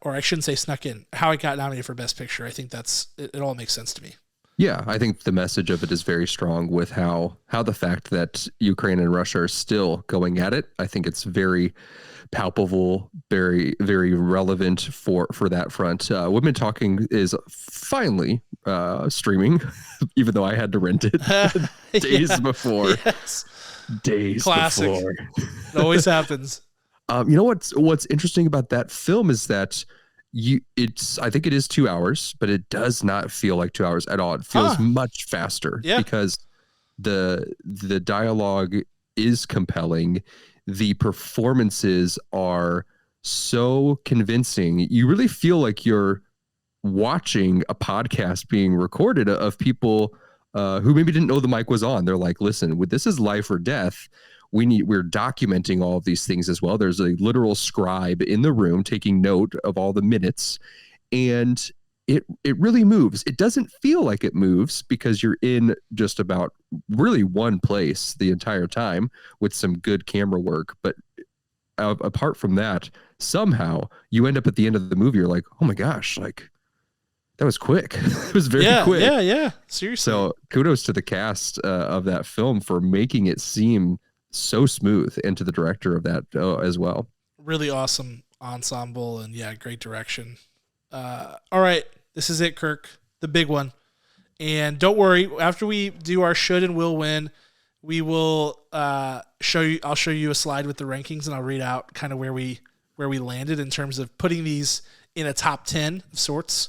or I shouldn't say snuck in, how it got nominated for Best Picture. I think it all makes sense to me. Yeah, I think the message of it is very strong with how the fact that Ukraine and Russia are still going at it. I think it's very palpable, very, very relevant for that front. Women Talking is finally streaming, even though I had to rent it days before. Yes. Days Classic. before. It always happens. What's interesting about that film is that I think it is 2 hours, but it does not feel like 2 hours at all. It feels much faster because the dialogue is compelling. The performances are so convincing. You really feel like you're watching a podcast being recorded of people who maybe didn't know the mic was on. They're like, listen, this is life or death. We're documenting all of these things as well. There's a literal scribe in the room taking note of all the minutes, and it really moves. It doesn't feel like it moves because you're in just about really one place the entire time with some good camera work. But apart from that, somehow you end up at the end of the movie, you're like, oh my gosh, like that was quick. It was very quick. Yeah. Seriously. So kudos to the cast of that film for making it seem so smooth, and to the director of that as well. Really awesome ensemble, and great direction. All right, this is it, Kirk, the big one. And don't worry, after we do our should and will win, we will show you. I'll show you a slide with the rankings, and I'll read out kind of where we landed in terms of putting these in a top 10 of sorts.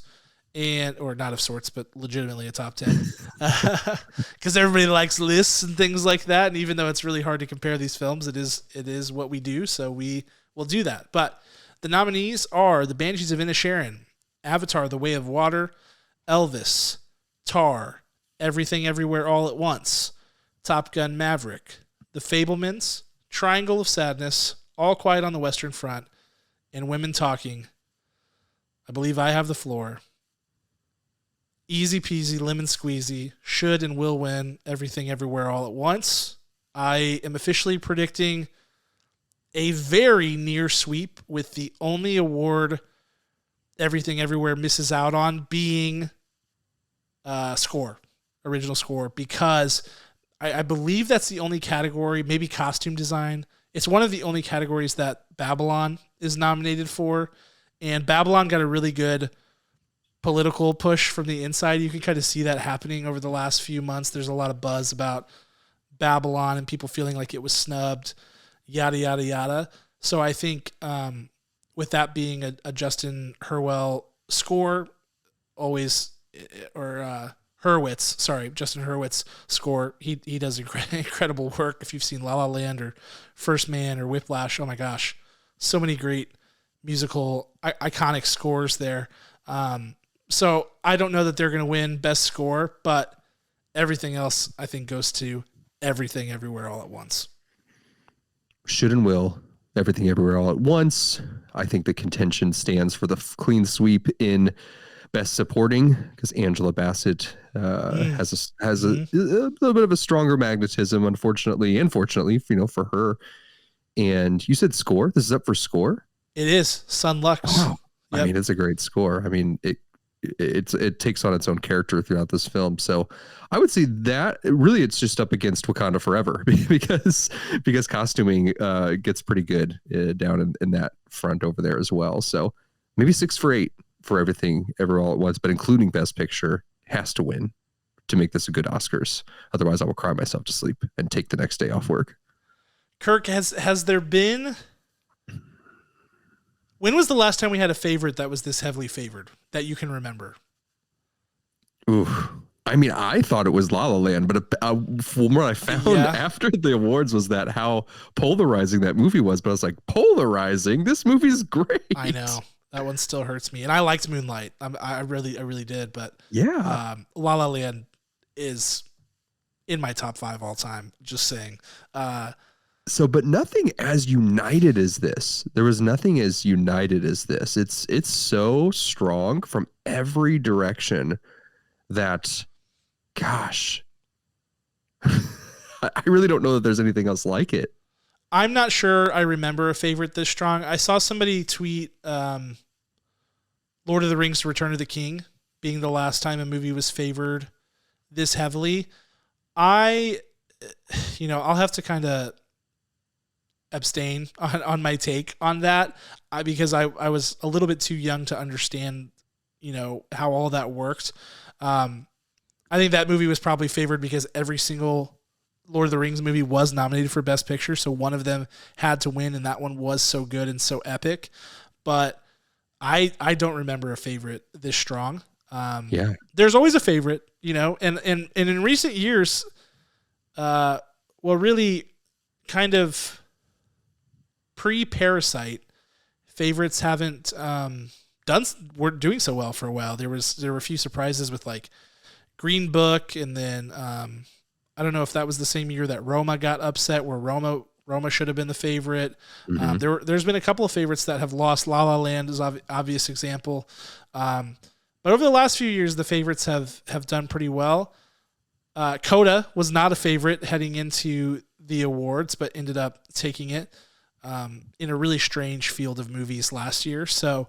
Or not of sorts, but legitimately a top 10, because everybody likes lists and things like that. And even though it's really hard to compare these films, it is what we do. So we will do that. But the nominees are The Banshees of Inisherin, Avatar: The Way of Water, Elvis, Tar, Everything Everywhere All at Once, Top Gun: Maverick, The Fabelmans, Triangle of Sadness, All Quiet on the Western Front, and Women Talking. I Believe I Have the Floor. Easy peasy, lemon squeezy, should and will win Everything Everywhere All at Once. I am officially predicting a very near sweep, with the only award Everything Everywhere misses out on being score, original score, because I believe that's the only category, maybe costume design. It's one of the only categories that Babylon is nominated for, and Babylon got a really good political push from the inside. You can kind of see that happening over the last few months. There's a lot of buzz about Babylon and people feeling like it was snubbed, yada, yada, yada. So I think with that being a Justin Hurwitz score, Justin Hurwitz score, he does incredible work. If you've seen La La Land or First Man or Whiplash, oh my gosh, so many great musical iconic scores there. So I don't know that they're going to win best score, but everything else I think goes to Everything Everywhere All at Once. Should and will, Everything Everywhere All at Once. I think the contention stands for the clean sweep in best supporting, because Angela Bassett has a little bit of a stronger magnetism, unfortunately and fortunately, for her. And you said score. This is up for score. It is Sun Lux. Wow. Yep. I mean, it's a great score. I mean, it takes on its own character throughout this film. So I would say that really it's just up against Wakanda Forever because costuming gets pretty good down in that front over there as well. So maybe 6 for 8 for Everything Ever All at Once, but including Best Picture has to win to make this a good Oscars. Otherwise, I will cry myself to sleep and take the next day off work. Kirk, has there been... When was the last time we had a favorite that was this heavily favored that you can remember? Ooh, I mean, I thought it was La La Land, but from what I found after the awards was that how polarizing that movie was. But I was like, polarizing? This movie's great. I know. That one still hurts me. And I liked Moonlight. I really did. But yeah, La La Land is in my top 5 all time. Just saying. But nothing as united as this. There was nothing as united as this. It's so strong from every direction that, gosh, I really don't know that there's anything else like it. I'm not sure I remember a favorite this strong. I saw somebody tweet Lord of the Rings: Return of the King being the last time a movie was favored this heavily. I'll have to kind of abstain on my take on that because I was a little bit too young to understand, how all that worked. I think that movie was probably favored because every single Lord of the Rings movie was nominated for Best Picture, so one of them had to win, and that one was so good and so epic. But I don't remember a favorite this strong. There's always a favorite, and in recent years, really kind of pre-Parasite, favorites haven't weren't doing so well for a while. There were a few surprises with like Green Book, and then I don't know if that was the same year that Roma got upset, where Roma should have been the favorite. Mm-hmm. There's been a couple of favorites that have lost. La La Land is an obvious example. But over the last few years, the favorites have done pretty well. Coda was not a favorite heading into the awards, but ended up taking it in a really strange field of movies last year. So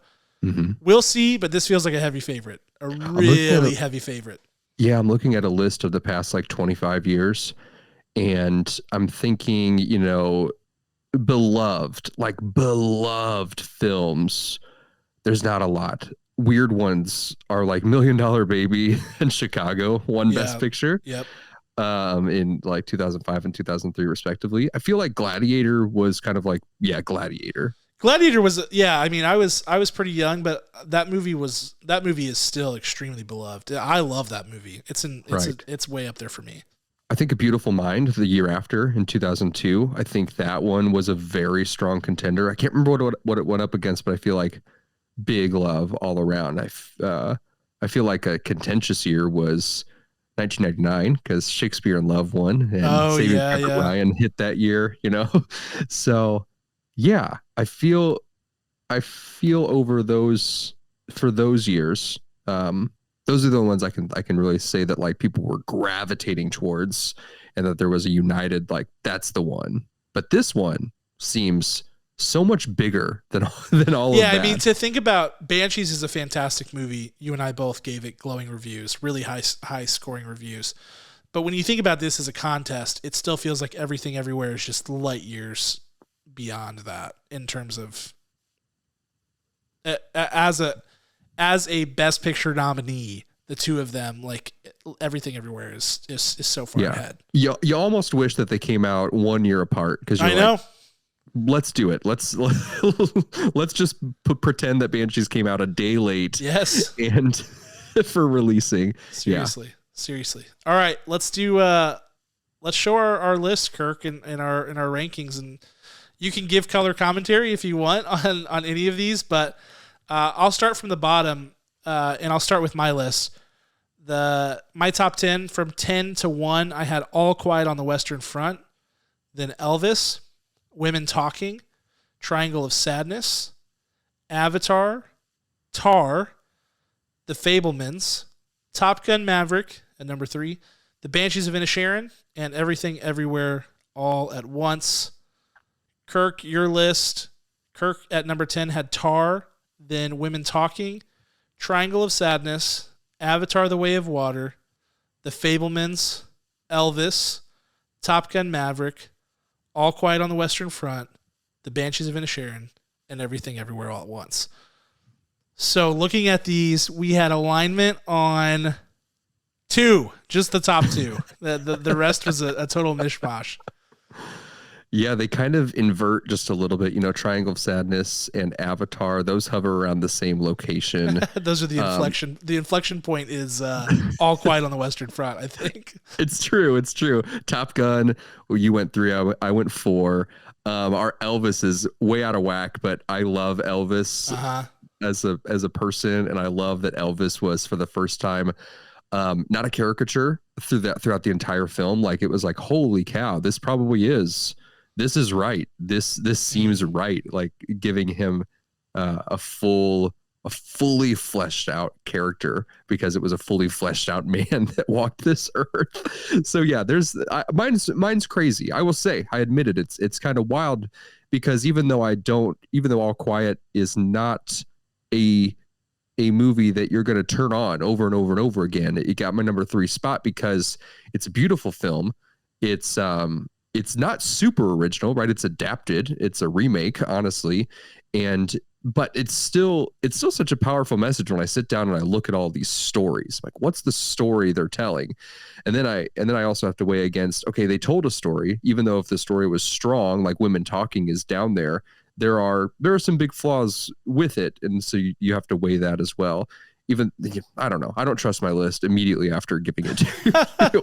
we'll see, but this feels like a heavy favorite, a really heavy favorite. Yeah, I'm looking at a list of the past 25 years, and I'm thinking, beloved films. There's not a lot. Weird ones are like $1 Million Baby and Chicago won Best Picture. Yep. In 2005 and 2003 respectively. I feel like Gladiator was kind of Gladiator. Gladiator was I was pretty young, but that movie is still extremely beloved. I love that movie. It's way up there for me. I think A Beautiful Mind, the year after, in 2002, I think that one was a very strong contender. I can't remember what it went up against, but I feel like big love all around. I feel like a contentious year was 1999 because Shakespeare in Love won and Oh Saving yeah, Private yeah. Ryan hit that year, you know? So yeah, I feel over those for those years. Um, those are the ones I can really say that like people were gravitating towards and that there was a united like that's the one. But this one seems so much bigger than than all Yeah, of I mean, that. to think about Banshees is a fantastic movie. You and I both gave it glowing reviews, really high scoring reviews. But when you think about this as a contest, it still feels like Everything Everywhere is just light years beyond that in terms of as a Best Picture nominee. The two of them, like Everything Everywhere, is so far Yeah. ahead. You almost wish that they came out 1 year apart because you're I like, know. let's do it. Let's just pretend that Banshees came out a day late Yes. and for releasing. Yeah. Seriously. All right, let's do. Let's show our list, Kirk, and our rankings, and you can give color commentary if you want on any of these. But I'll start from the bottom, and I'll start with my list. My top 10 from 10 to 1, I had All Quiet on the Western Front, then Elvis, Women Talking, Triangle of Sadness, Avatar, Tar, The Fablemans, Top Gun Maverick at number 3, The Banshees of Inisherin, and Everything Everywhere All at Once. Kirk, your list. Kirk at number 10 had Tar, then Women Talking, Triangle of Sadness, Avatar: The Way of Water, The Fablemans, Elvis, Top Gun Maverick, All Quiet on the Western Front, The Banshees of Inisherin, and Everything Everywhere All at Once. So looking at these, we had alignment on 2, just the top 2. The rest was a total mishmash. Yeah, they kind of invert just a little bit. Triangle of Sadness and Avatar, those hover around the same location. Those are the inflection. The inflection point is All Quiet on the Western Front, I think. It's true. Top Gun, well, you went 3, I went 4. Our Elvis is way out of whack, but I love Elvis as a person, and I love that Elvis was for the first time not a caricature throughout the entire film. Like it was like, holy cow, this is right. This seems right. Like giving him a fully fleshed out character because it was a fully fleshed out man that walked this earth. So yeah, mine's crazy. I will say, I admit it. It's kind of wild because even though All Quiet is not a movie that you're going to turn on over and over and over again, it got my number 3 spot because it's a beautiful film. It's not super original, right? It's adapted. It's a remake, honestly. But it's still such a powerful message when I sit down and I look at all these stories. Like, what's the story they're telling? And then I also have to weigh against, okay, they told a story, even though if the story was strong, like Women Talking is down there, there are some big flaws with it. And so you have to weigh that as well. Even, I don't know. I don't trust my list immediately after giving it to you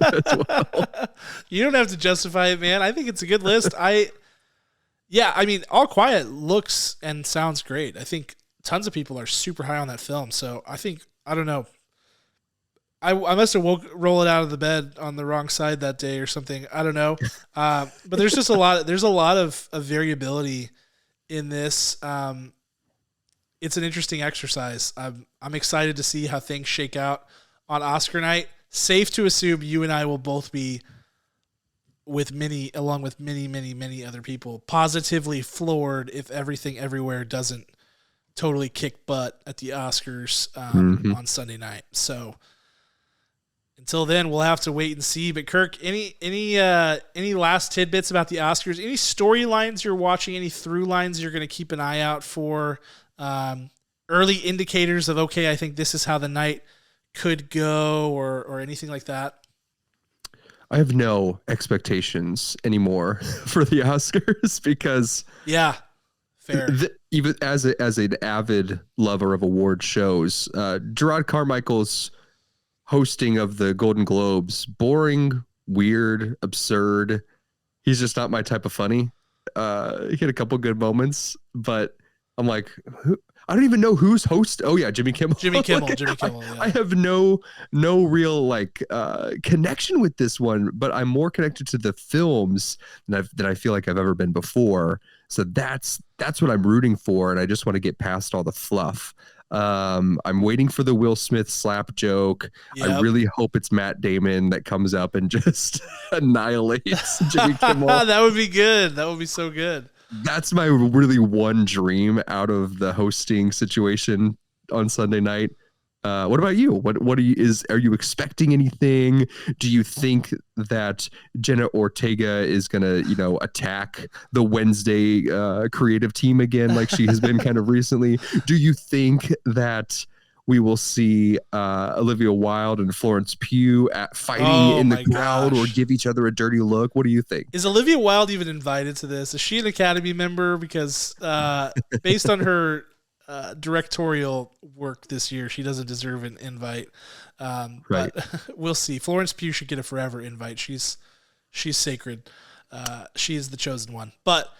as well. You don't have to justify it, man. I think it's a good list. I mean, All Quiet looks and sounds great. I think tons of people are super high on that film. So I don't know. I must have rolled out of the bed on the wrong side that day or something. I don't know. But there's just there's a lot of variability in this. It's an interesting exercise. I'm excited to see how things shake out on Oscar night. Safe to assume you and I will both be along with many other people, positively floored if Everything Everywhere doesn't totally kick butt at the Oscars on Sunday night. So until then, we'll have to wait and see. But Kirk, any last tidbits about the Oscars? Any storylines you're watching? Any through lines you're going to keep an eye out for? Early indicators of, okay, I think this is how the night could go, or anything like that? I have no expectations anymore for the Oscars because yeah, fair. Even as an avid lover of award shows, Gerard Carmichael's hosting of the Golden Globes, boring, weird, absurd. He's just not my type of funny. He had a couple good moments, but I'm like, I don't even know who's host. Oh yeah, Jimmy Kimmel. Jimmy Kimmel. Yeah. I have no real like connection with this one, but I'm more connected to the films than I feel like I've ever been before. So that's what I'm rooting for, and I just want to get past all the fluff. I'm waiting for the Will Smith slap joke. Yep. I really hope it's Matt Damon that comes up and just annihilates Jimmy Kimmel. That would be good. That would be so good. That's my really one dream out of the hosting situation on Sunday night. What about you? Are you expecting anything? Do you think that Jenna Ortega is gonna, attack the Wednesday creative team again, like she has been kind of recently? Do you think that we will see Olivia Wilde and Florence Pugh fighting in the crowd or give each other a dirty look? What do you think? Is Olivia Wilde even invited to this? Is she an Academy member? Because based on her directorial work this year, she doesn't deserve an invite. Right. But we'll see. Florence Pugh should get a forever invite. She's sacred. She is the chosen one. But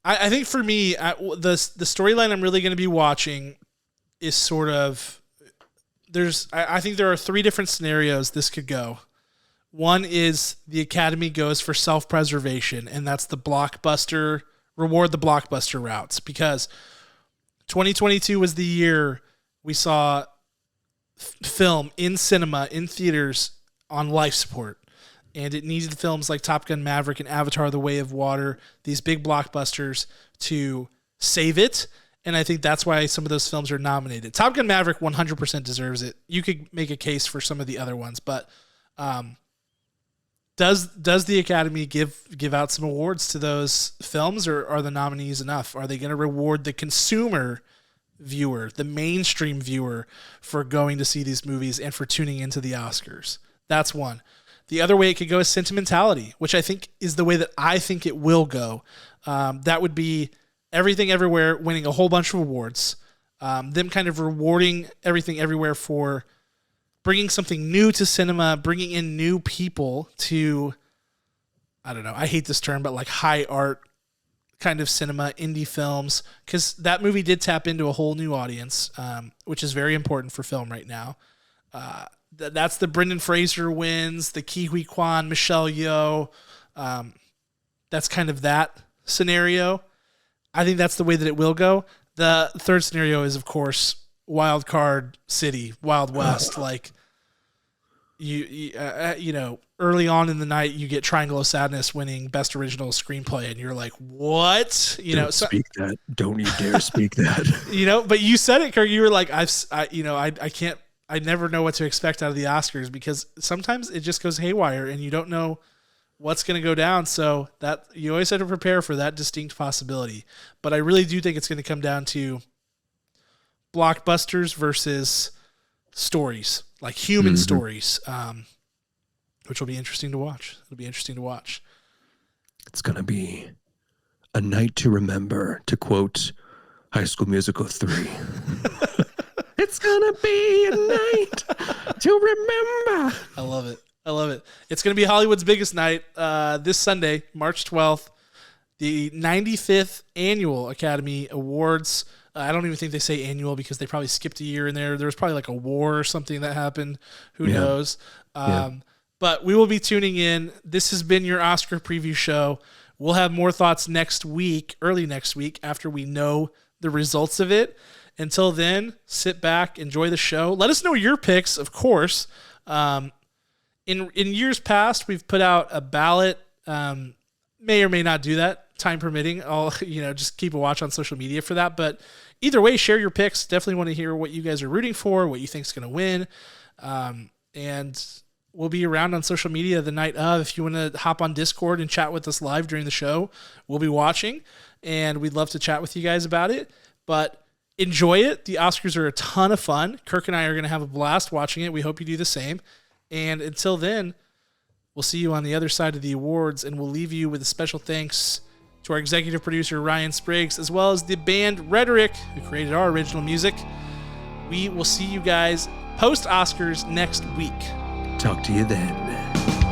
I think for me, the storyline I'm really going to be watching is sort of I think there are 3 different scenarios this could go. One is the Academy goes for self-preservation, and that's the blockbuster, reward the blockbuster routes, because 2022 was the year we saw film in cinema, in theaters, on life support. And it needed films like Top Gun Maverick and Avatar: The Way of Water, these big blockbusters, to save it. And I think that's why some of those films are nominated. Top Gun Maverick 100% deserves it. You could make a case for some of the other ones, but does the Academy give out some awards to those films, or are the nominees enough? Are they going to reward the consumer viewer, the mainstream viewer, for going to see these movies and for tuning into the Oscars? That's one. The other way it could go is sentimentality, which I think is the way that I think it will go. That would be Everything Everywhere winning a whole bunch of awards, them kind of rewarding Everything Everywhere for bringing something new to cinema, bringing in new people to, I don't know, I hate this term, but like high art kind of cinema, indie films, because that movie did tap into a whole new audience, which is very important for film right now. That's the Brendan Fraser wins, the Ke Huy Quan, Michelle Yeoh. That's kind of that scenario. I think that's the way that it will go. The third scenario is, of course, Wild Card City, Wild West. Like, you know, early on in the night, you get Triangle of Sadness winning Best Original Screenplay, and you're like, what? Don't speak that. Don't you dare speak that. But you said it, Kirk. You were like, I never know what to expect out of the Oscars, because sometimes it just goes haywire and you don't know what's going to go down. So that you always have to prepare for that distinct possibility. But I really do think it's going to come down to blockbusters versus stories, like human stories, which will be interesting to watch. It'll be interesting to watch. It's going to be a night to remember, to quote High School Musical 3. It's gonna be a night to remember. I love it. It's gonna be Hollywood's biggest night this Sunday, March 12th, the 95th Annual Academy Awards. I don't even think they say annual, because they probably skipped a year in there. There was probably like a war or something that happened. Who knows? But we will be tuning in. This has been your Oscar preview show. We'll have more thoughts next week, early next week, after we know the results of it. Until then, sit back, enjoy the show. Let us know your picks, of course. In years past, we've put out a ballot. May or may not do that, time permitting. I'll just keep a watch on social media for that. But either way, share your picks. Definitely want to hear what you guys are rooting for, what you think is going to win. And we'll be around on social media the night of. If you want to hop on Discord and chat with us live during the show, we'll be watching, and we'd love to chat with you guys about it. But enjoy it. The Oscars are a ton of fun. Kirk and I are going to have a blast watching it. We hope you do the same. And until then, we'll see you on the other side of the awards, and we'll leave you with a special thanks to our executive producer, Ryan Spriggs, as well as the band Rhetoric, who created our original music. We will see you guys post-Oscars next week. Talk to you then.